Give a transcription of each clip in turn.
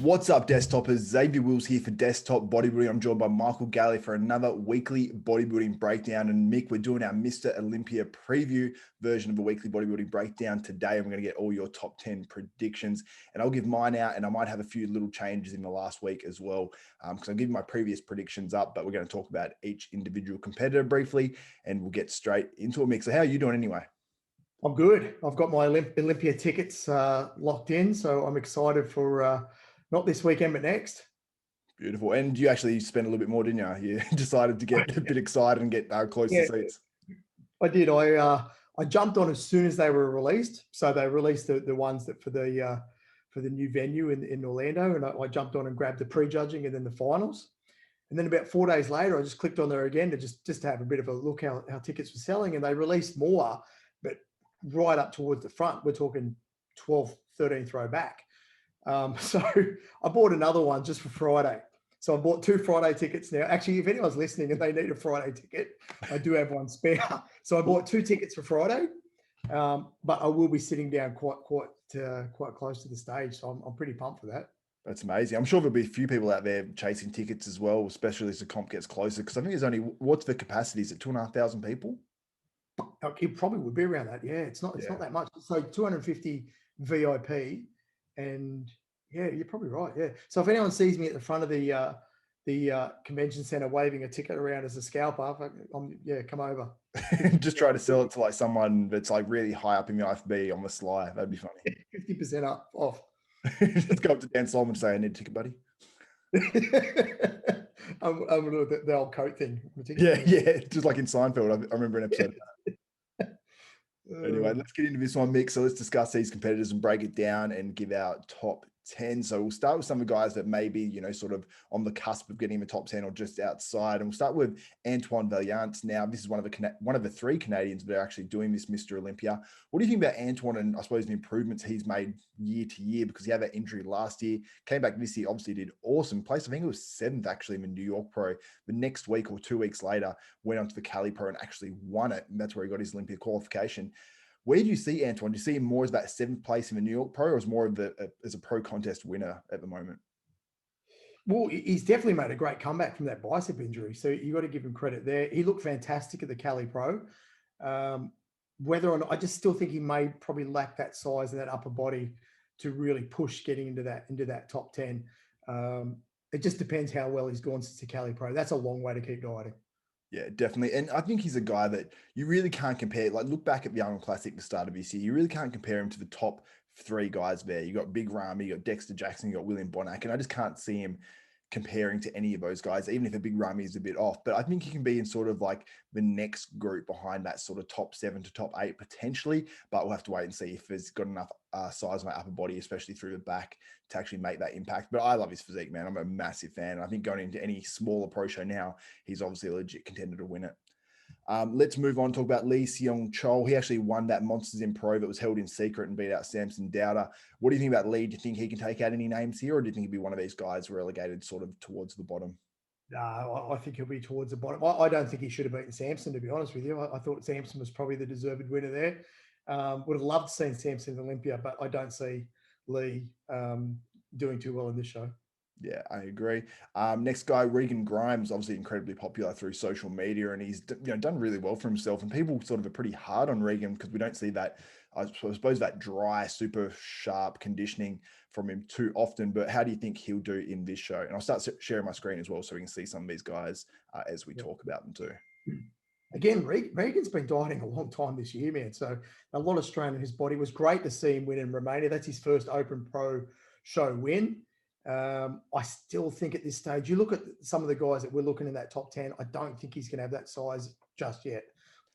What's up, Desktopers? Xavier Wills here for Desktop Bodybuilding. I'm joined by Michael Galley for another weekly bodybuilding breakdown. And Mick, we're doing our Mr Olympia preview version of a weekly bodybuilding breakdown today. And we're going to get all your top 10 predictions. And I'll give mine out, and I might have a few little changes in the last week as well, because I'm giving my previous predictions up, but we're going to talk about each individual competitor briefly, and we'll get straight into a mix. So how are you doing anyway? I'm good. I've got my Olympia tickets locked in, so I'm excited for not this weekend, but next. Beautiful. And you actually spent a little bit more, didn't you? You decided to get a bit excited and get close to seats. I did. I jumped on as soon as they were released. So they released the ones that for the new venue in Orlando, and I jumped on and grabbed the prejudging and then the finals. And then about 4 days later, I just clicked on there again to just to have a bit of a look how tickets were selling, and they released more, but right up towards the front. We're talking 12th, 13th row back. So I bought another one just for Friday. So I bought 2 Friday tickets now. Actually, if anyone's listening and they need a Friday ticket, I do have one spare. So I bought 2 tickets for Friday, but I will be sitting down quite close to the stage. So I'm pretty pumped for that. That's amazing. I'm sure there'll be a few people out there chasing tickets as well, especially as the comp gets closer. Because I think there's only, what's the capacity? Is it 2,500 people? It probably would be around that. Yeah, it's not that much. So 250 VIP. And yeah, you're probably right. Yeah. So if anyone sees me at the front of the convention center waving a ticket around as a scalper, come over. Just try to sell it to like someone that's like really high up in the IFB on the sly. That'd be funny. 50% off. Just go up to Dan Solomon and say, "I need a ticket, buddy." I'm the old coat thing. Yeah. Just like in Seinfeld. I remember an episode of that. Anyway, let's get into this one, Mick. So let's discuss these competitors and break it down and give our top 10. So we'll start with some of the guys that may be, sort of on the cusp of getting the top 10 or just outside. And we'll start with Antoine Vaillant. Now, this is one of the 3 Canadians that are actually doing this Mr. Olympia. What do you think about Antoine and I suppose the improvements he's made year to year? Because he had that injury last year, came back this year, obviously did awesome. Placed, I think it was 7th actually in the New York Pro. The next week or 2 weeks later, went on to the Galley Pro and actually won it. And that's where he got his Olympia qualification. Where do you see Antoine? Do you see him more as that 7th place in the New York Pro, or as more of as a pro contest winner at the moment? Well, he's definitely made a great comeback from that bicep injury. So you got to give him credit there. He looked fantastic at the Galley Pro. Whether or not, I just still think he may probably lack that size and that upper body to really push getting into that top 10. It just depends how well he's gone since the Galley Pro. That's a long way to keep dieting. Yeah, definitely. And I think he's a guy that you really can't compare. Like, look back at the Arnold Classic at the start of this year. You really can't compare him to the top 3 guys there. You got Big Ramy, you got Dexter Jackson, you got William Bonac. And I just can't see him comparing to any of those guys, even if a Big Ramy is a bit off. But I think he can be in sort of like the next group behind that sort of top 7 to top 8 potentially. But we'll have to wait and see if he's got enough size on my upper body, especially through the back, to actually make that impact. But I love his physique, man. I'm a massive fan. And I think going into any smaller pro show now, he's obviously a legit contender to win it. Let's move on and talk about Lee Seong Chol. He actually won that Monsters in Pro that was held in secret and beat out Samson Dowder. What do you think about Lee? Do you think he can take out any names here, or do you think he'll be one of these guys relegated sort of towards the bottom? No, I think he'll be towards the bottom. I don't think he should have beaten Samson, to be honest with you. I thought Samson was probably the deserved winner there. Would have loved to see Samson in Olympia, but I don't see Lee doing too well in this show. Yeah, I agree. Next guy, Regan Grimes, obviously incredibly popular through social media, and he's done really well for himself. And people sort of are pretty hard on Regan because we don't see that, I suppose, that dry, super sharp conditioning from him too often. But how do you think he'll do in this show? And I'll start sharing my screen as well so we can see some of these guys as we talk about them too. Again, Regan's been dieting a long time this year, man. So a lot of strain in his body. It was great to see him win in Romania. That's his first Open Pro show win. I still think at this stage, you look at some of the guys that we're looking in that top 10, I don't think he's going to have that size just yet.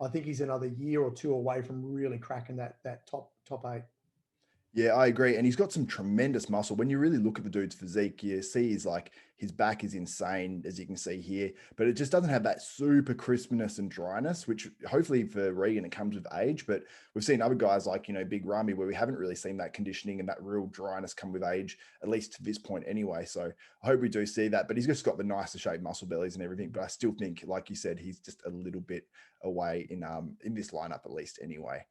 I think he's another year or 2 away from really cracking that top 8. Yeah, I agree. And he's got some tremendous muscle. When you really look at the dude's physique, you see his back is insane, as you can see here, but it just doesn't have that super crispness and dryness, which hopefully for Regan, it comes with age. But we've seen other guys like, Big Ramy, where we haven't really seen that conditioning and that real dryness come with age, at least to this point anyway. So I hope we do see that, but he's just got the nicer shaped muscle bellies and everything. But I still think, like you said, he's just a little bit away in this lineup, at least anyway.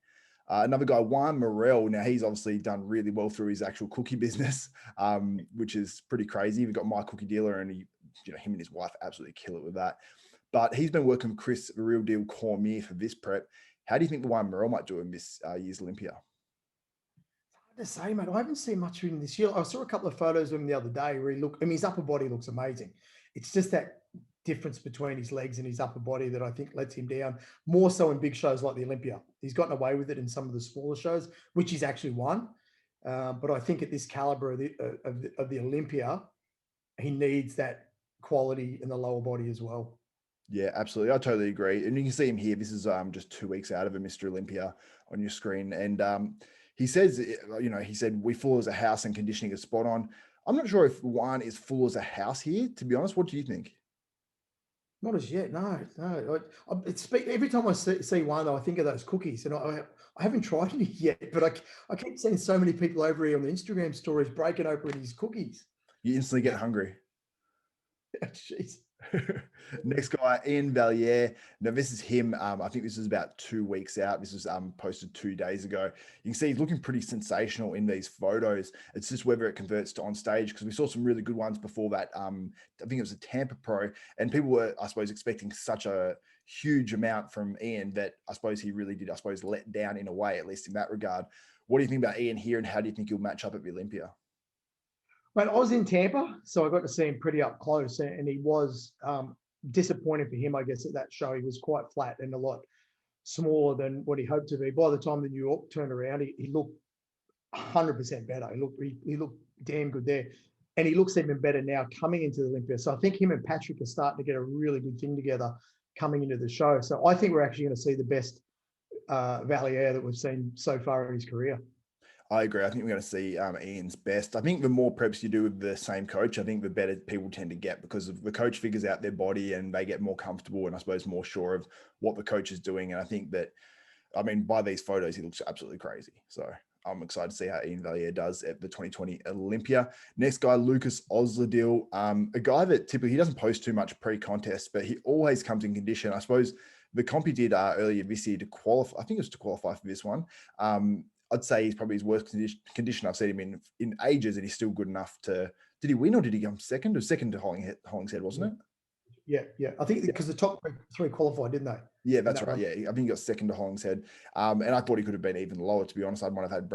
Another guy, Juan Morel. Now he's obviously done really well through his actual cookie business, which is pretty crazy. We've got My Cookie Dealer, and him and his wife absolutely kill it with that. But he's been working with Chris, the Real Deal Cormier, for this prep. How do you think the Juan Morel might do in this year's Olympia? To say, mate, I haven't seen much of him this year. I saw a couple of photos of him the other day where his upper body looks amazing. It's just that difference between his legs and his upper body that I think lets him down, more so in big shows like the Olympia. He's gotten away with it in some of the smaller shows, which he's actually won. But I think at this caliber of the Olympia, he needs that quality in the lower body as well. Yeah, absolutely. I totally agree. And you can see him here. This is just 2 weeks out of a Mr. Olympia on your screen. And he says, he said, we full as a house and conditioning is spot on. I'm not sure if Juan is full as a house here, to be honest. What do you think? Not as yet, no. Every time I see one, though, I think of those cookies, and I haven't tried any yet, but I keep seeing so many people over here on the Instagram stories breaking open these cookies. You instantly get hungry. Jeez. Next guy, Ian Valier. Now this is him. I think this is about 2 weeks out. This was posted 2 days ago. You can see he's looking pretty sensational in these photos. It's just whether it converts to on stage, because we saw some really good ones before that. I think it was a Tampa Pro, and people were, I suppose, expecting such a huge amount from Ian that I suppose he really did, let down in a way, at least in that regard. What do you think about Ian here, and how do you think he'll match up at the Olympia? But I was in Tampa, so I got to see him pretty up close, and he was disappointed for him, I guess, at that show. He was quite flat and a lot smaller than what he hoped to be. By the time the New York turned around, he looked 100% better. He looked damn good there, and he looks even better now coming into the Olympia. So I think him and Patrick are starting to get a really good thing together coming into the show. So I think we're actually going to see the best Valier that we've seen so far in his career. I agree. I think we're going to see Ian's best. I think the more preps you do with the same coach, I think the better people tend to get, because the coach figures out their body and they get more comfortable and I suppose more sure of what the coach is doing. And I think that, by these photos, he looks absolutely crazy. So I'm excited to see how Ian Valier does at the 2020 Olympia. Next guy, Lucas Osladil, a guy that typically, he doesn't post too much pre-contest, but he always comes in condition. I suppose the comp he did earlier this year to qualify, I think it was to qualify for this one. I'd say he's probably his worst condition I've seen him in ages, and he's still good enough to. Did he win, or did he come second? It was second to Hollingshead, wasn't it? Yeah. I think because the top three qualified, didn't they? Yeah, that's right. Yeah, I think he got second to Hollingshead, and I thought he could have been even lower. To be honest, I might have had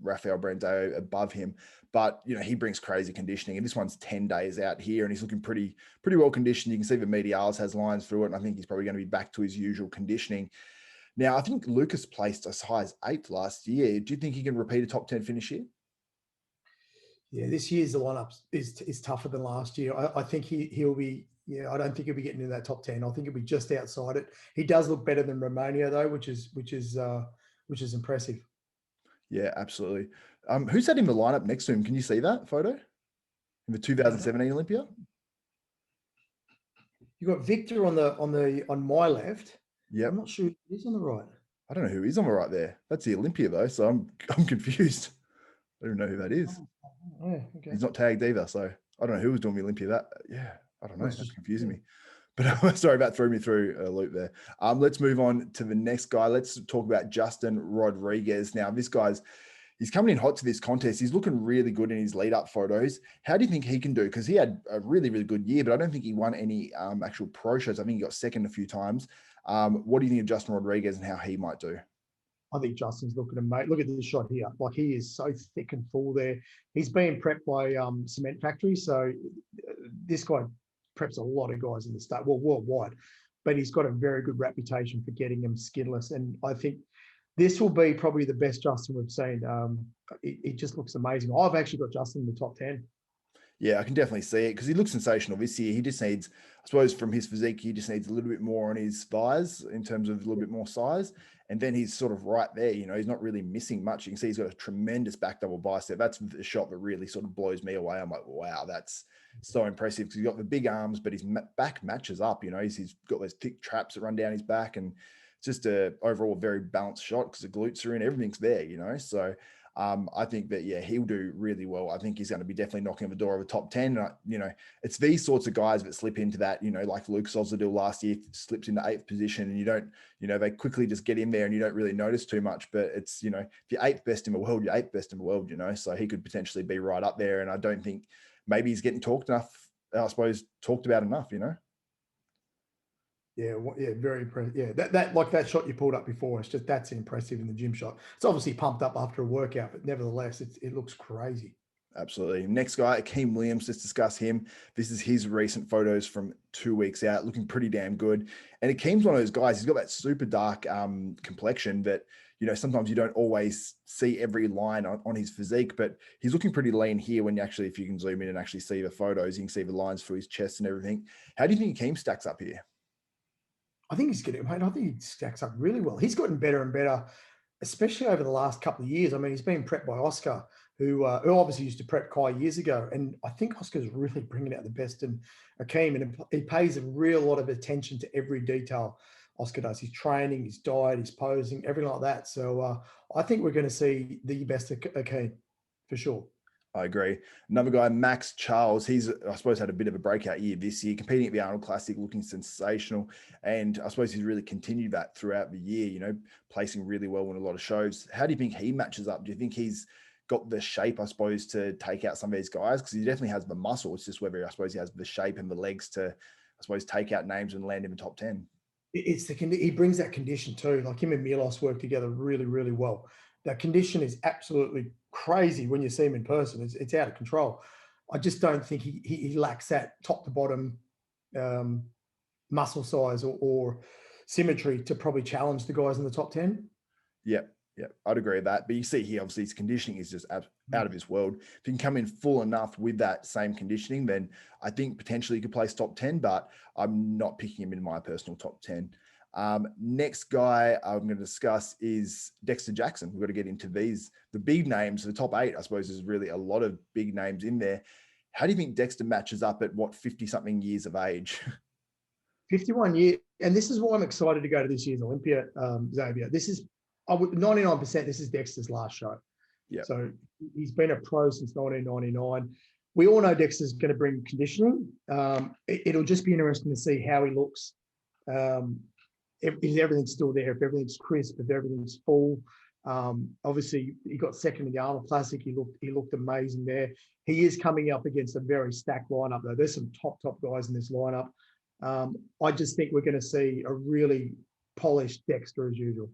Rafael Brandao above him, but he brings crazy conditioning, and this one's 10 days out here, and he's looking pretty well conditioned. You can see the medialis has lines through it, and I think he's probably going to be back to his usual conditioning. Now, I think Lucas placed as high as 8th last year. Do you think he can repeat a top 10 finish here? Yeah, this year's the lineup is tougher than last year. I think he'll be. Yeah, I don't think he'll be getting into that top 10. I think he'll be just outside it. He does look better than Romania though, which is impressive. Yeah, absolutely. Who's that in the lineup next to him? Can you see that photo in the 2017 Olympia? You got Victor on my left. Yeah, I'm not sure who is on the right. I don't know who is on the right there. That's the Olympia though, so I'm confused. I don't know who that is. Oh, okay. He's not tagged either, so I don't know who was doing the Olympia. I don't know. That's confusing me. But sorry about throwing me through a loop there. Let's move on to the next guy. Let's talk about Justin Rodriguez. Now, this he's coming in hot to this contest. He's looking really good in his lead-up photos. How do you think he can do? Because he had a really, really good year, but I don't think he won any actual pro shows. I think he got second a few times. What do you think of Justin Rodriguez and how he might do? I think Justin's looking amazing. Look at this shot here. Like, he is so thick and full there. He's being prepped by Cement Factory. So this guy preps a lot of guys in the state, well, worldwide, but he's got a very good reputation for getting them skinless. And I think this will be probably the best Justin we've seen. It just looks amazing. I've actually got Justin in the top 10. Yeah, I can definitely see it because he looks sensational this year. He just needs, I suppose, from his physique, he just needs a little bit more on his thighs in terms of a little bit more size. And then he's sort of right there. He's not really missing much. You can see he's got a tremendous back double bicep. That's the shot that really sort of blows me away. I'm like, wow, that's so impressive because he's got the big arms, but his back matches up. He's got those thick traps that run down his back, and it's just a overall very balanced shot because the glutes are in, everything's there. So I think that, yeah, he'll do really well. I think he's going to be definitely knocking on the door of a top 10. You know, it's these sorts of guys that slip into that, you know, like Luke Sosledil last year slips into 8th position, and you don't, you know, they quickly just get in there and you don't really notice too much. But it's, you know, if you're 8th best in the world, you're 8th best in the world, you know, so he could potentially be right up there. And I don't think maybe he's getting talked about enough, you know? Yeah, yeah, very impressive. Yeah, that like that shot you pulled up before, it's just that's impressive in the gym shot. It's obviously pumped up after a workout, but nevertheless, it looks crazy. Absolutely. Next guy, Akeem Williams, let's discuss him. This is his recent photos from 2 weeks out, looking pretty damn good. And Akeem's one of those guys, he's got that super dark complexion that, you know, sometimes you don't always see every line on his physique, but he's looking pretty lean here when you actually, if you can zoom in and actually see the photos, you can see the lines through his chest and everything. How do you think Akeem stacks up here? I think he's getting, mate, I think he stacks up really well. He's gotten better and better, especially over the last couple of years. I mean, he's been prepped by Oscar, who obviously used to prep Kai years ago. And I think Oscar's really bringing out the best in Akeem, and he pays a real lot of attention to every detail. Oscar does his training, his diet, his posing, everything like that. So I think we're going to see the best of Akeem for sure. I agree. Another guy, Max Charles, he's, I suppose, had a bit of a breakout year this year, competing at the Arnold Classic, looking sensational. And I suppose he's really continued that throughout the year, you know, placing really well in a lot of shows. How do you think he matches up? Do you think he's got the shape, I suppose, to take out some of these guys? Because he definitely has the muscle. It's just whether, I suppose, he has the shape and the legs to, I suppose, take out names and land in the top 10. It's he brings that condition too. Like him and Milos work together really, really well. That condition is absolutely crazy when you see him in person. It's out of control. I just don't think he lacks that top to bottom muscle size or symmetry to probably challenge the guys in the top 10. Yep. Yeah, I'd agree with that. But you see here, obviously, his conditioning is just out of his world. If he can come in full enough with that same conditioning, then I think potentially he could place top 10, but I'm not picking him in my personal top 10. Next guy I'm going to discuss is Dexter Jackson. We've got to get into these. The big names, the top 8, I suppose, there's really a lot of big names in there. How do you think Dexter matches up at 50-something years of age? 51 years. And this is why I'm excited to go to this year's Olympia, Xavier. This is, I would 99%, this is Dexter's last show. Yeah. So he's been a pro since 1999. We all know Dexter's going to bring conditioning. It'll just be interesting to see how he looks. If everything's still there, if everything's crisp, if everything's full. Obviously, he got second in the Arnold Classic. He looked amazing there. He is coming up against a very stacked lineup, though. There's some top guys in this lineup. I just think we're going to see a really polished Dexter as usual.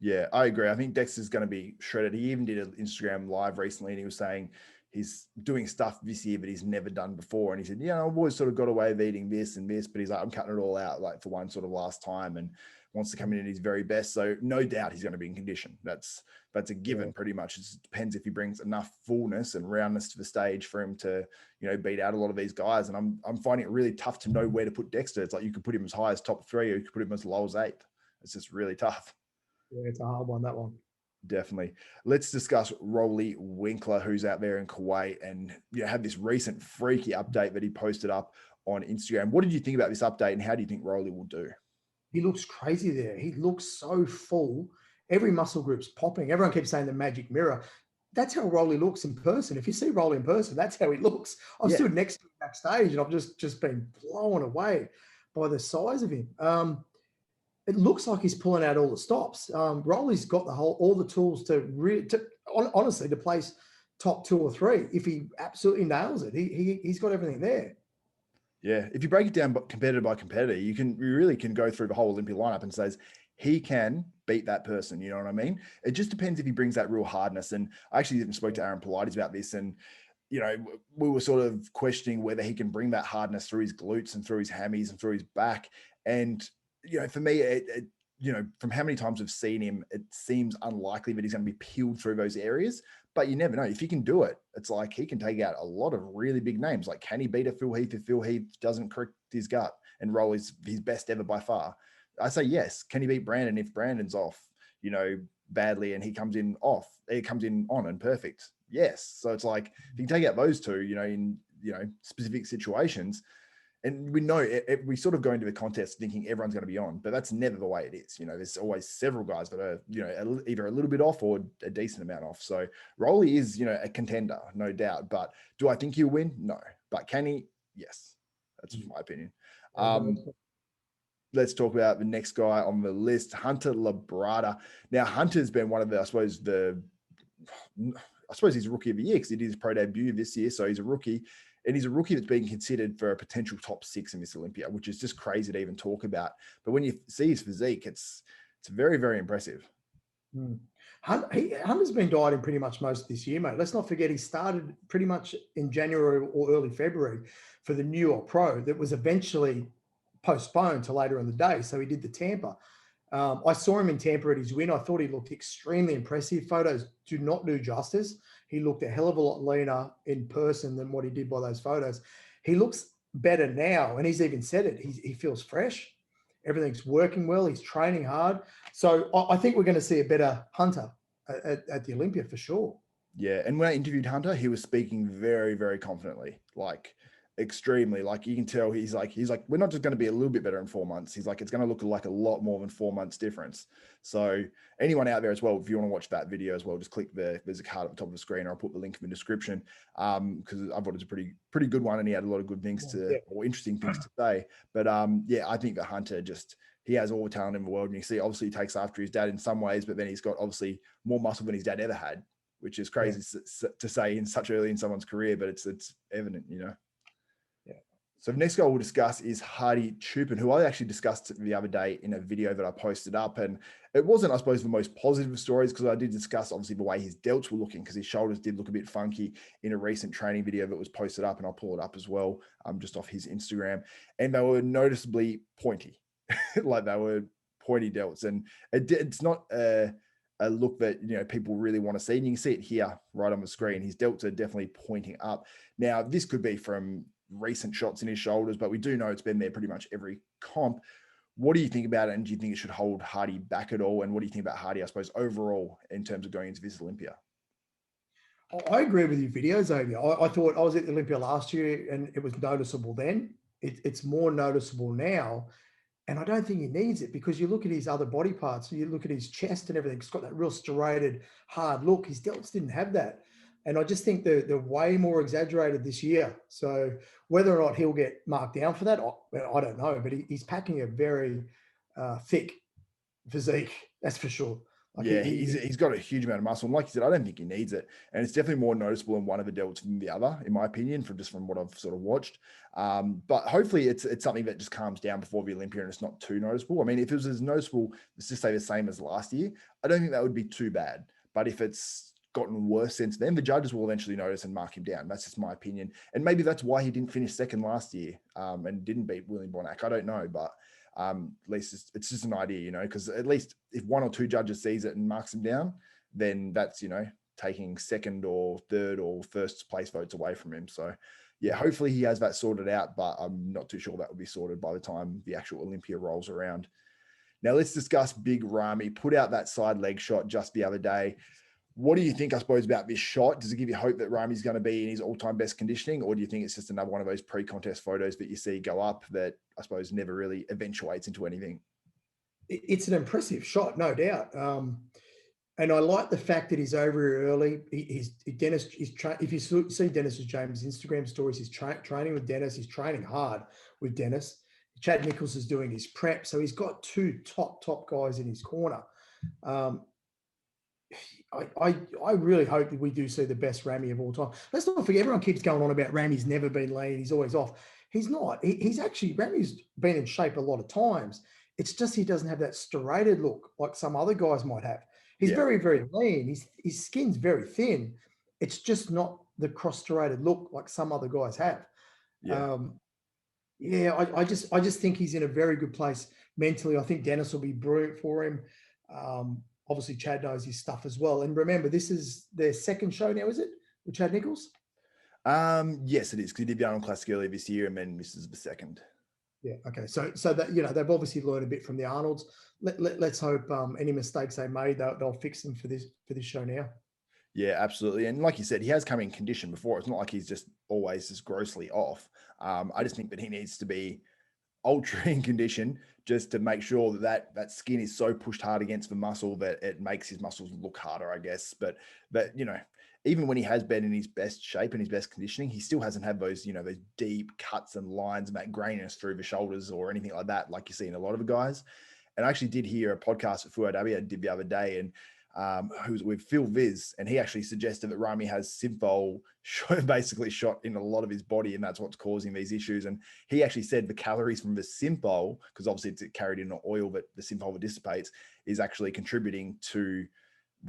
Yeah, I agree. I think Dexter's going to be shredded. He even did an Instagram live recently, and he was saying he's doing stuff this year that he's never done before. And he said, yeah, I've always sort of got away with eating this and this, but he's like, I'm cutting it all out, like for one sort of last time, and wants to come in at his very best. So no doubt he's going to be in condition. That's a given pretty much. It just depends if he brings enough fullness and roundness to the stage for him to, you know, beat out a lot of these guys. And I'm finding it really tough to know where to put Dexter. It's like you could put him as high as top 3, or you could put him as low as 8th. It's just really tough. Yeah, it's a hard one, that one. Definitely. Let's discuss Rolly Winkler, who's out there in Kuwait, and you know, had this recent freaky update that he posted up on Instagram. What did you think about this update, and how do you think Rolly will do? He looks crazy there. He looks so full. Every muscle group's popping. Everyone keeps saying the magic mirror. That's how Rolly looks in person. If you see Rolly in person, that's how he looks. I've stood next to him backstage, and I've just been blown away by the size of him. It looks like he's pulling out all the stops. Rolly's got all the tools to honestly to place top 2 or 3 if he absolutely nails it. He's got everything there. Yeah, if you break it down competitor by competitor, you really can go through the whole Olympia lineup and says he can beat that person. You know what I mean? It just depends if he brings that real hardness. And I actually even spoke to Aaron Pilates about this, and you know, we were sort of questioning whether he can bring that hardness through his glutes and through his hammies and through his back. And you know, for me, you know, from how many times I've seen him, it seems unlikely that he's going to be peeled through those areas. But you never know. If he can do it, it's like he can take out a lot of really big names. Like, can he beat a Phil Heath if Phil Heath doesn't correct his gut and roll his best ever by far? I say yes. Can he beat Brandon if Brandon's off, you know, badly, and he comes in on and perfect? Yes. So it's like, if you can take out those two, you know, in, you know, specific situations, And we know we sort of go into the contest thinking everyone's going to be on, but that's never the way it is. You know, there's always several guys that are, you know, either a little bit off or a decent amount off. So Rolly is, you know, a contender, no doubt. But do I think he'll win? No. But can he? Yes. That's my opinion. Let's talk about the next guy on the list, Hunter Labrada. Now, Hunter's been one of the, I suppose he's rookie of the year because he did his pro debut this year. So he's a rookie. And he's a rookie that's being considered for a potential top 6 in Miss Olympia, which is just crazy to even talk about. But when you see his physique, it's very, very impressive. Hunter's been dieting pretty much most of this year, mate. Let's not forget he started pretty much in January or early February for the New York Pro that was eventually postponed to later in the day. So he did the Tampa. I saw him in Tampa at his win. I thought he looked extremely impressive. Photos do not do justice. He looked a hell of a lot leaner in person than what he did by those photos. He looks better now, and he's even said it. He feels fresh. Everything's working well. He's training hard. So I think we're going to see a better Hunter at the Olympia for sure. Yeah, and when I interviewed Hunter, he was speaking very, very confidently, like extremely. Like you can tell he's like, we're not just going to be a little bit better in 4 months. He's like, it's going to look like a lot more than 4 months difference. So anyone out there as well, if you want to watch that video as well, just click there's a card at the top of the screen, or I'll put the link in the description. Because I thought it's a pretty good one, and he had a lot of good things or interesting things to say. But yeah, I think that Hunter he has all the talent in the world, and you see, obviously he takes after his dad in some ways, but then he's got obviously more muscle than his dad ever had, which is crazy to say in such early in someone's career, but it's evident, you know. So the next guy we'll discuss is Hardy Chupin, who I actually discussed the other day in a video that I posted up. And it wasn't, I suppose, the most positive of stories, because I did discuss, obviously, the way his delts were looking, because his shoulders did look a bit funky in a recent training video that was posted up, and I'll pull it up as well, just off his Instagram. And they were noticeably pointy, like they were pointy delts. And it's not a look that, you know, people really want to see. And you can see it here right on the screen. His delts are definitely pointing up. Now, this could be from recent shots in his shoulders, but we do know it's been there pretty much every comp. What do you think about it, and do you think it should hold Hardy back at all? And what do you think about Hardy, I suppose, overall in terms of going into this Olympia? I agree with your video, Xavier. I thought I was at the Olympia last year and it was noticeable then. It's more noticeable now. And I don't think he needs it, because you look at his other body parts, you look at his chest and everything, it's got that real striated, hard look. His delts didn't have that. And I just think they're way more exaggerated this year. So whether or not he'll get marked down for that, I don't know. But he's packing a very thick physique, that's for sure. Like he's got a huge amount of muscle. And like you said, I don't think he needs it. And it's definitely more noticeable in one of the delts than the other, in my opinion, from what I've sort of watched. But hopefully it's something that just calms down before the Olympia and it's not too noticeable. I mean, if it was as noticeable, let's just say the same as last year, I don't think that would be too bad. But if it's gotten worse since then, the judges will eventually notice and mark him down. That's just my opinion. And maybe that's why he didn't finish second last year and didn't beat William Bonac. I don't know, but at least it's just an idea, you know, because at least if one or two judges sees it and marks him down, then that's, you know, taking second or third or first place votes away from him. So yeah, hopefully he has that sorted out, but I'm not too sure that will be sorted by the time the actual Olympia rolls around. Now let's discuss Big Ramy. Put out that side leg shot just the other day. What do you think, I suppose, about this shot? Does it give you hope that Ramy's going to be in his all-time best conditioning, or do you think it's just another one of those pre-contest photos that you see go up that, I suppose, never really eventuates into anything? It's an impressive shot, no doubt. And I like the fact that he's over early. If you see Dennis James' Instagram stories, he's training with Dennis. He's training hard with Dennis. Chad Nichols is doing his prep. So he's got two top guys in his corner. I really hope that we do see the best Ramy of all time. Let's not forget, everyone keeps going on about Ramy's never been lean. He's always off. He's not. Ramy's been in shape a lot of times. It's just he doesn't have that striated look like some other guys might have. He's very, very lean. His skin's very thin. It's just not the cross-striated look like some other guys have. I just think he's in a very good place mentally. I think Dennis will be brilliant for him. Obviously, Chad knows his stuff as well. And remember, this is their second show now, is it, with Chad Nichols? Yes, it is, because he did the Arnold Classic earlier this year, and then this is the second. Yeah. Okay. So that, you know, they've obviously learned a bit from the Arnolds. Let's hope any mistakes they made, they'll fix them for this show now. Yeah, absolutely. And like you said, he has come in condition before. It's not like he's just always just grossly off. I just think that he needs to be ultra in condition just to make sure that skin is so pushed hard against the muscle that it makes his muscles look harder, I guess. But even when he has been in his best shape and his best conditioning, he still hasn't had those, those deep cuts and lines and that graininess through the shoulders or anything like that, like you see in a lot of the guys. And I actually did hear a podcast that Phil did the other day, and who was with Phil Viz, and he actually suggested that Ramy has synthol basically shot in a lot of his body, and that's what's causing these issues. And he actually said the calories from the synthol, because obviously it's carried in oil, but the synthol dissipates, is actually contributing to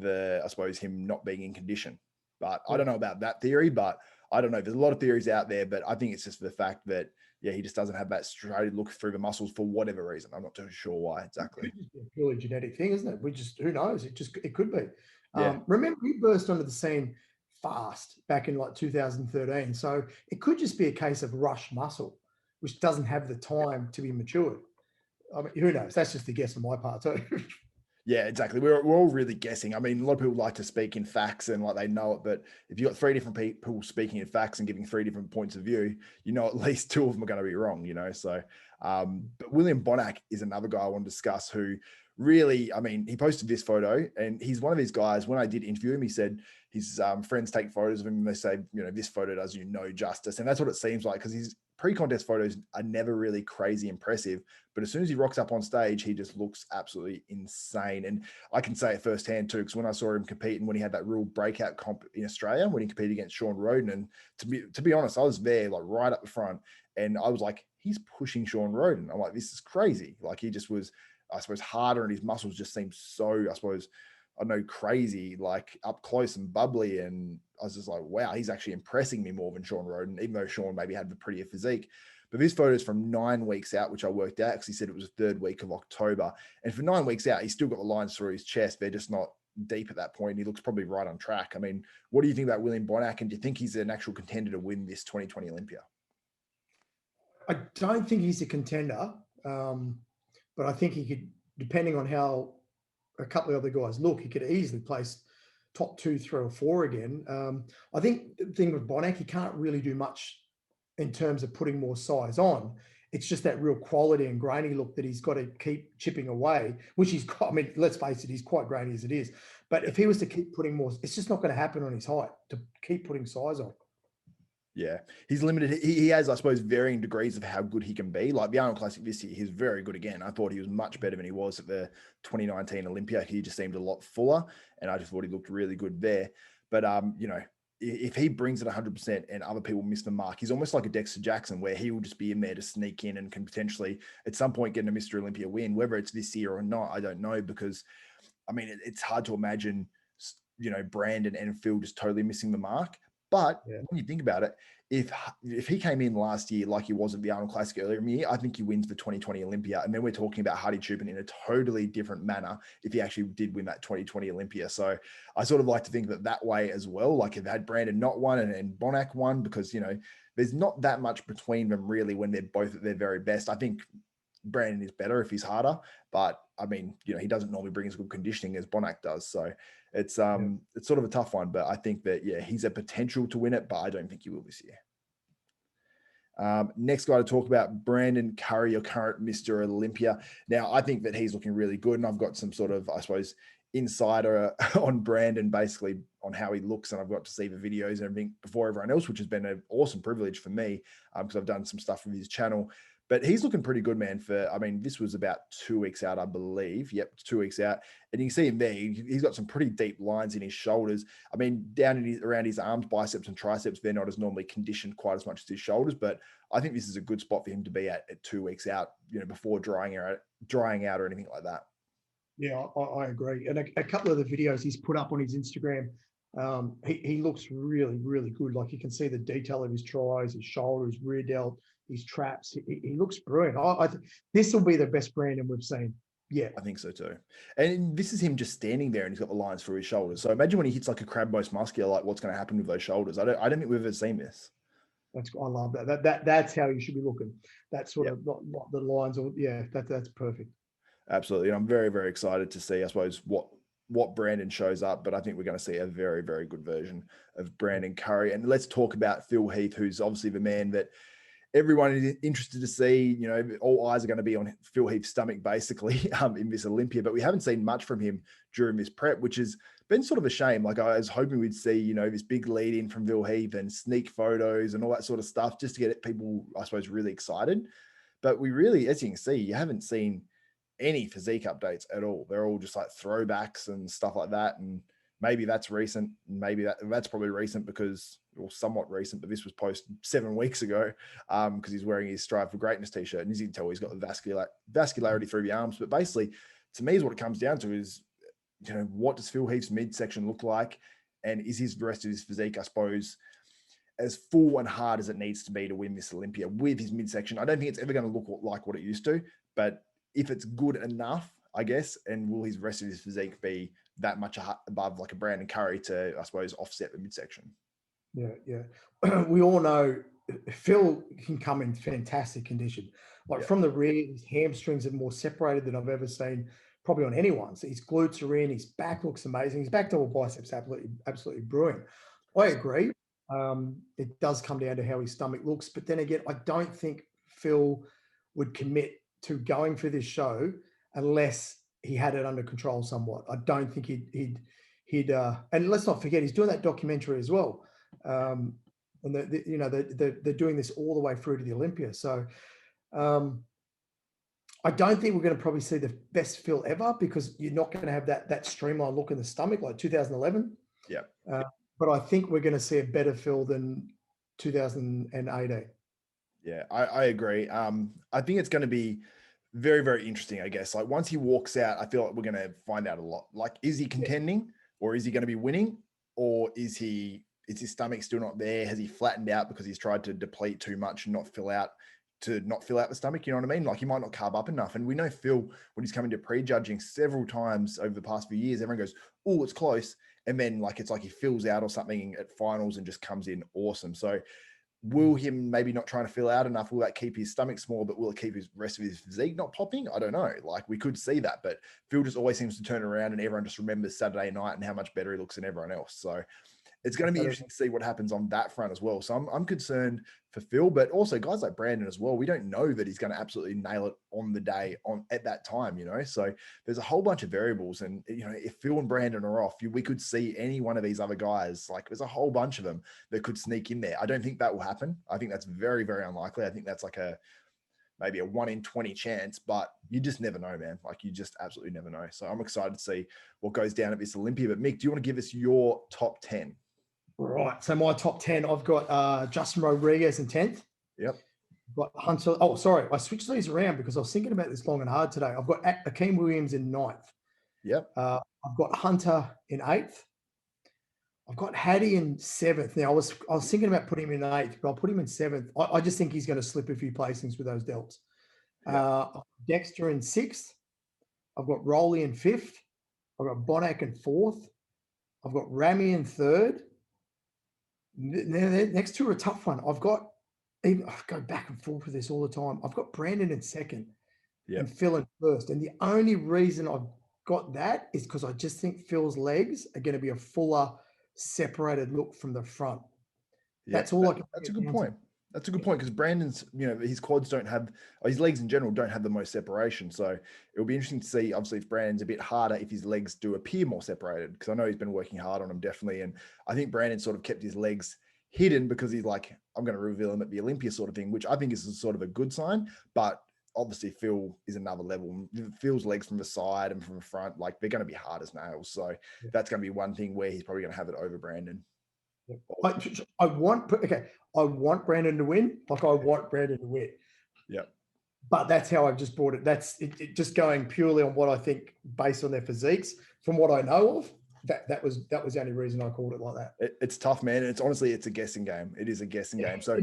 I suppose, him not being in condition. But I don't know about that theory, but I don't know. There's a lot of theories out there, but I think it's just the fact that, yeah, he just doesn't have that straight look through the muscles for whatever reason. I'm not too sure why exactly. It could just be a purely genetic thing, isn't it? Who knows? It could be. Yeah. Remember, he burst onto the scene fast back in like 2013. So it could just be a case of rush muscle, which doesn't have the time to be matured. I mean, who knows? That's just a guess on my part too. Yeah, exactly. We're all really guessing. I mean, a lot of people like to speak in facts and like they know it, but if you've got three different people speaking in facts and giving three different points of view, at least two of them are going to be wrong, So, but William Bonac is another guy I want to discuss who really, I mean, he posted this photo, and he's one of these guys. When I did interview him, he said his friends take photos of him and they say, this photo does you no justice. And that's what it seems like, because his pre-contest photos are never really crazy impressive. But as soon as he rocks up on stage, he just looks absolutely insane. And I can say it firsthand too, because when I saw him compete and when he had that real breakout comp in Australia, when he competed against Sean Roden, and to be honest, I was there like right up the front, and I was like, he's pushing Sean Roden. I'm like, this is crazy. Like, he just was, I suppose, harder, and his muscles just seemed so, I suppose, I know, crazy, like up close and bubbly. And I was just like, wow, he's actually impressing me more than Sean Roden, even though Sean maybe had the prettier physique. But this photo is from 9 weeks out, which I worked out because he said it was the 3rd week of October. And for 9 weeks out, he's still got the lines through his chest. They're just not deep at that point. He looks probably right on track. I mean, what do you think about William Bonac? And do you think he's an actual contender to win this 2020 Olympia? I don't think he's a contender, but I think he could, depending on how a couple of other guys look, he could easily place top 2, 3, or 4 again. I think the thing with Bonac, he can't really do much in terms of putting more size on. It's just that real quality and grainy look that he's got to keep chipping away, which he's got. I mean, let's face it, he's quite grainy as it is. But if he was to keep putting more, it's just not going to happen on his height to keep putting size on. Yeah, he's limited. He has, I suppose, varying degrees of how good he can be. Like the Arnold Classic this year, he's very good again. I thought he was much better than he was at the 2019 Olympia. He just seemed a lot fuller, and I just thought he looked really good there. But if he brings it 100% and other people miss the mark, he's almost like a Dexter Jackson, where he will just be in there to sneak in and can potentially at some point get a Mr Olympia win. Whether it's this year or not, I don't know, because I mean, it's hard to imagine, Brandon and Phil just totally missing the mark. But when you think about it, if he came in last year like he was at the Arnold Classic earlier in the year, I think he wins the 2020 Olympia. And then we're talking about Hardy Chupin in a totally different manner if he actually did win that 2020 Olympia. So I sort of like to think that way as well. Like, if had Brandon not won and Bonac won, because, there's not that much between them really when they're both at their very best. I think Brandon is better if he's harder, but I mean, he doesn't normally bring as good conditioning as Bonac does. So it's sort of a tough one, but I think that, he's a potential to win it, but I don't think he will this year. Next guy to talk about, Brandon Curry, your current Mr. Olympia. Now, I think that he's looking really good, and I've got some sort of, I suppose, insider on Brandon, basically on how he looks, and I've got to see the videos and everything before everyone else, which has been an awesome privilege for me, because I've done some stuff with his channel. But he's looking pretty good, man. This was about 2 weeks out, I believe. Yep, 2 weeks out. And you can see him there. He's got some pretty deep lines in his shoulders. I mean, down around his arms, biceps, and triceps, they're not as normally conditioned quite as much as his shoulders. But I think this is a good spot for him to be at 2 weeks out, before drying out or anything like that. Yeah, I agree. And a couple of the videos he's put up on his Instagram, he looks really, really good. Like, you can see the detail of his tries, his shoulders, rear delt, his traps. He looks brilliant. This will be the best Brandon we've seen. Yeah, I think so too. And this is him just standing there, and he's got the lines through his shoulders. So imagine when he hits like a crab most muscular, like what's going to happen with those shoulders. I don't think we've ever seen this. I love that. That's how you should be looking. That sort of not the lines. That's perfect. Absolutely. And I'm very, very excited to see, I suppose, what what Brandon shows up, but I think we're going to see a very, very good version of Brandon Curry. And let's talk about Phil Heath, who's obviously the man that everyone is interested to see. You know, all eyes are going to be on Phil Heath's stomach, basically, in this Olympia, but we haven't seen much from him during this prep, which has been sort of a shame. Like, I was hoping we'd see, you know, this big lead in from Phil Heath and sneak photos and all that sort of stuff, just to get people, I suppose, really excited. But we really, as you can see, you haven't seen any physique updates at all. They're all just like throwbacks and stuff like that. And maybe that's recent. Maybe that's probably recent because, or somewhat recent, but this was posted 7 weeks ago, because he's wearing his Strive for Greatness t-shirt, and as you can tell, he's got the vascularity through the arms. But basically, to me, is what it comes down to is, you know, what does Phil Heath's midsection look like, and is the rest of his physique, I suppose, as full and hard as it needs to be to win this Olympia with his midsection? I don't think it's ever going to look like what it used to, but if it's good enough, I guess, and will his rest of his physique be that much above like a Brandon Curry to, I suppose, offset the midsection? Yeah. We all know Phil can come in fantastic condition. Like, from the rear, his hamstrings are more separated than I've ever seen probably on anyone. So his glutes are in, his back looks amazing. His back double biceps absolutely brilliant. I agree. It does come down to how his stomach looks, but then again, I don't think Phil would commit to going for this show unless he had it under control somewhat. I don't think he'd and let's not forget, he's doing that documentary as well. And they're doing this all the way through to the Olympia. So I don't think we're going to probably see the best Phil ever, because you're not going to have that streamlined look in the stomach like 2011. Yeah. But I think we're going to see a better Phil than 2018. Yeah, I agree. I think it's going to be very, very interesting, I guess. Like, once he walks out, I feel like we're going to find out a lot. Like, is he contending, or is he going to be winning, or is his stomach still not there? Has he flattened out because he's tried to deplete too much and not fill out the stomach? You know what I mean? Like, he might not carb up enough. And we know Phil, when he's coming to prejudging several times over the past few years, everyone goes, oh, it's close. And then like, it's like he fills out or something at finals and just comes in awesome. So will him maybe not trying to fill out enough, will that keep his stomach small, but will it keep his rest of his physique not popping? I don't know. Like, we could see that, but Phil just always seems to turn around and everyone just remembers Saturday night and how much better he looks than everyone else. So it's going to be interesting to see what happens on that front as well. So I'm concerned for Phil, but also guys like Brandon as well. We don't know that he's going to absolutely nail it on the day at that time, you know? So there's a whole bunch of variables, and, you know, if Phil and Brandon are off, we could see any one of these other guys. Like, there's a whole bunch of them that could sneak in there. I don't think that will happen. I think that's very, very unlikely. I think that's like maybe a 1 in 20 chance, but you just never know, man. Like, you just absolutely never know. So I'm excited to see what goes down at this Olympia. But Mick, do you want to give us your top 10? Right. So my top 10, I've got Justin Rodriguez in 10th. Yep. I've got Hunter. Oh, sorry. I switched these around because I was thinking about this long and hard today. I've got Akeem Williams in 9th. Yep. I've got Hunter in 8th. I've got Hattie in 7th. Now, I was thinking about putting him in 8th, but I'll put him in 7th. I just think he's going to slip a few placings with those delts. Yep. Dexter in 6th. I've got Rowley in 5th. I've got Bonac in 4th. I've got Ramy in 3rd. The next two are a tough one. I go back and forth with this all the time. I've got Brandon in 2nd, and Phil in 1st. And the only reason I've got that is because I just think Phil's legs are going to be a fuller, separated look from the front. That's all I can. That's a good point. That's a good point, because Brandon's, you know, his quads don't have, his legs in general don't have the most separation. So it'll be interesting to see, obviously, if Brandon's a bit harder, if his legs do appear more separated, because I know he's been working hard on them, definitely. And I think Brandon sort of kept his legs hidden because he's like, I'm going to reveal him at the Olympia sort of thing, which I think is sort of a good sign. But obviously, Phil is another level. Phil's legs from the side and from the front, like, they're going to be hard as nails. So that's going to be one thing where he's probably going to have it over Brandon. I want Brandon to win. Like, I want Brandon to win. Yeah. But that's how I've just brought it. That's it, just going purely on what I think based on their physiques. From what I know of, that was the only reason I called it like that. It's tough, man. It's honestly, it's a guessing game. It is a guessing game. So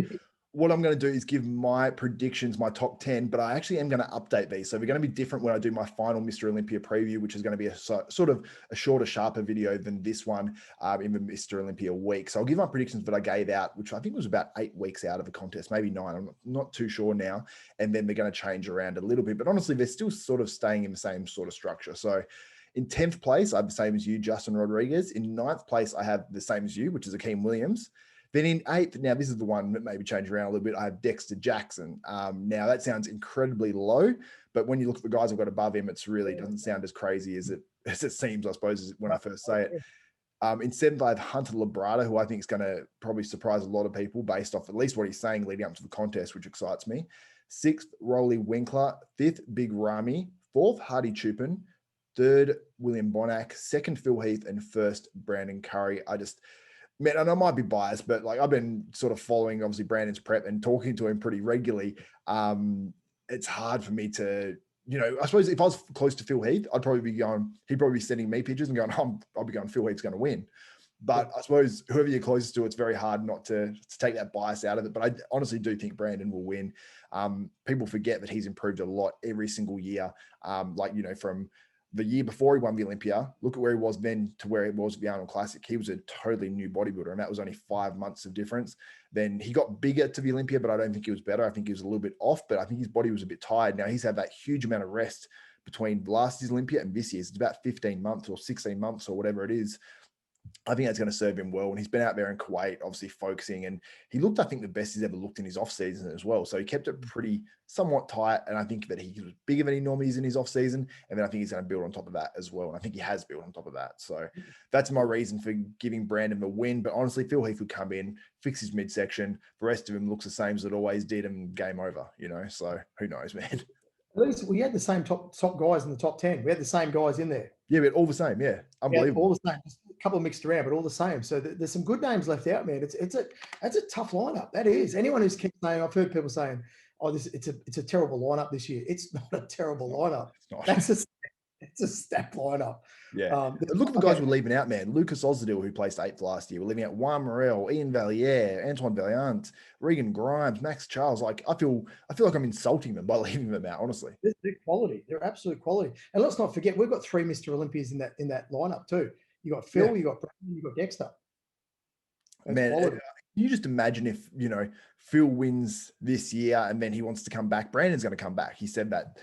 what I'm going to do is give my predictions, my top 10, but I actually am going to update these. So we're going to be different when I do my final Mr. Olympia preview, which is going to be a sort of a shorter, sharper video than this one in the Mr. Olympia week. So I'll give my predictions that I gave out, which I think was about 8 weeks out of the contest, maybe 9. I'm not too sure now. And then they're going to change around a little bit, but honestly, they're still sort of staying in the same sort of structure. So In 10th place, I have the same as you, Justin Rodriguez. In 9th place, I have the same as you, which is Akeem Williams. Then in 8th, now this is the one that maybe changed around a little bit, I have Dexter Jackson. Now that sounds incredibly low, but when you look at the guys I've got above him, it's really doesn't sound as crazy as it seems, I suppose, when I first say it. In 7th, I have Hunter Labrada, who I think is going to probably surprise a lot of people based off at least what he's saying leading up to the contest, which excites me. 6th, Rolly Winkler. 5th, Big Ramy. 4th, Hardy Chupin. 3rd, William Bonac. 2nd, Phil Heath. And 1st, Brandon Curry. Man, and I might be biased, but like I've been sort of following obviously Brandon's prep and talking to him pretty regularly. It's hard for me to, I suppose if I was close to Phil Heath, I'd probably be going, he'd probably be sending me pictures and going, I'll be going, Phil Heath's going to win. But I suppose whoever you're closest to, it's very hard not to take that bias out of it. But I honestly do think Brandon will win. People forget that he's improved a lot every single year. From the year before he won the Olympia, look at where he was then to where he was at the Arnold Classic. He was a totally new bodybuilder, and that was only 5 months of difference. Then he got bigger to the Olympia, but I don't think he was better. I think he was a little bit off, but I think his body was a bit tired. Now he's had that huge amount of rest between last year's Olympia and this year's. It's about 15 months or 16 months or whatever it is. I think that's going to serve him well. And he's been out there in Kuwait, obviously focusing, and he looked, I think, the best he's ever looked in his off season as well. So he kept it pretty somewhat tight. And I think that he was bigger than he normally is in his off season. And then I think he's going to build on top of that as well. And I think he has built on top of that. So that's my reason for giving Brandon the win. But honestly, Phil Heath would come in, fix his midsection. The rest of him looks the same as it always did, and game over, So who knows, man? At least we had the same top guys in the top 10. We had the same guys in there. Yeah, but all the same. Yeah, unbelievable. All the same. Just a couple mixed around, but all the same. So there's some good names left out, man. That's a tough lineup. That is. Anyone who's kept saying, I've heard people saying, "Oh, it's a terrible lineup this year." It's not a terrible lineup. It's a stacked lineup. Yeah. Look at the guys we're leaving out, man. Lucas Ozdil, who placed 8th last year. We're leaving out Juan Morel, Ian Valier, Antoine Valiant, Regan Grimes, Max Charles. Like I feel like I'm insulting them by leaving them out, honestly. They're quality. They're absolute quality. And let's not forget, we've got 3 Mr. Olympias in that lineup too. You got Phil, you got Brandon, you got Dexter. Man, you just imagine if, Phil wins this year and then he wants to come back. Brandon's going to come back. He said that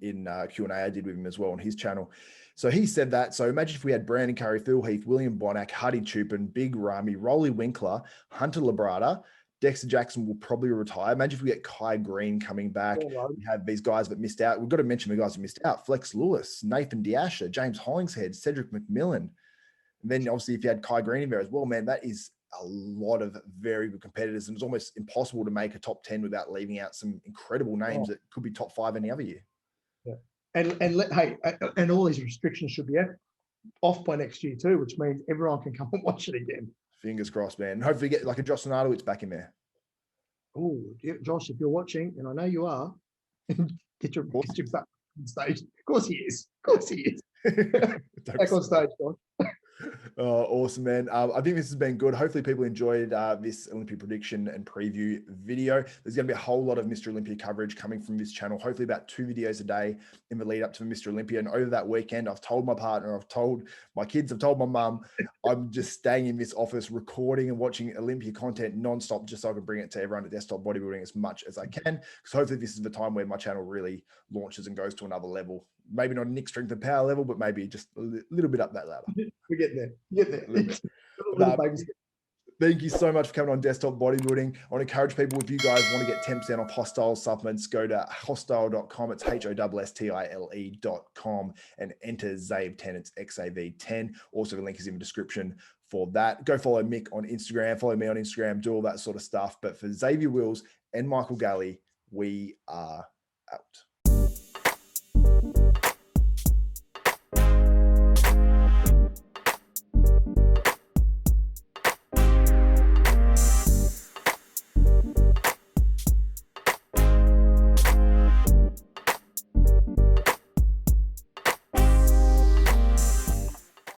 in Q&A I did with him as well on his channel. So he said that. So imagine if we had Brandon Curry, Phil Heath, William Bonac, Hardy Chupin, Big Ramy, Rolly Winkler, Hunter Labrada. Dexter Jackson will probably retire. Imagine if we get Kai Green coming back. We have these guys that missed out. We've got to mention the guys that missed out. Flex Lewis, Nathan Diasha, James Hollingshead, Cedric McMillan. And then obviously if you had Kai Green in there as well, man, that is a lot of very good competitors. And it's almost impossible to make a top 10 without leaving out some incredible names that could be top 5 any other year. Yeah. And all these restrictions should be off by next year too, which means everyone can come and watch it again. Fingers crossed, man. Hopefully get like a Josh Sonatowicz back in there. Oh, Josh, if you're watching, and I know you are, get your back on stage. Of course he is. Back on stage, Josh. Oh, awesome, man. I think this has been good. Hopefully people enjoyed this Olympia prediction and preview video. There's going to be a whole lot of Mr. Olympia coverage coming from this channel, hopefully about 2 videos a day in the lead up to Mr. Olympia. And over that weekend, I've told my partner, I've told my kids, I've told my mum, I'm just staying in this office recording and watching Olympia content nonstop just so I can bring it to everyone at Desktop Bodybuilding as much as I can. Because hopefully this is the time where my channel really launches and goes to another level. Maybe not Nick strength and power level, but maybe just a little bit up that ladder. We're getting there. Thank you so much for coming on Desktop Bodybuilding. I want to encourage people, if you guys want to get 10% off Hostile supplements, go to hostile.com. It's HOSSTILE.com and enter ZAVE10. It's XAV10. Also, the link is in the description for that. Go follow Mick on Instagram, follow me on Instagram, do all that sort of stuff. But for Xavier Wills and Michael Galley, we are out.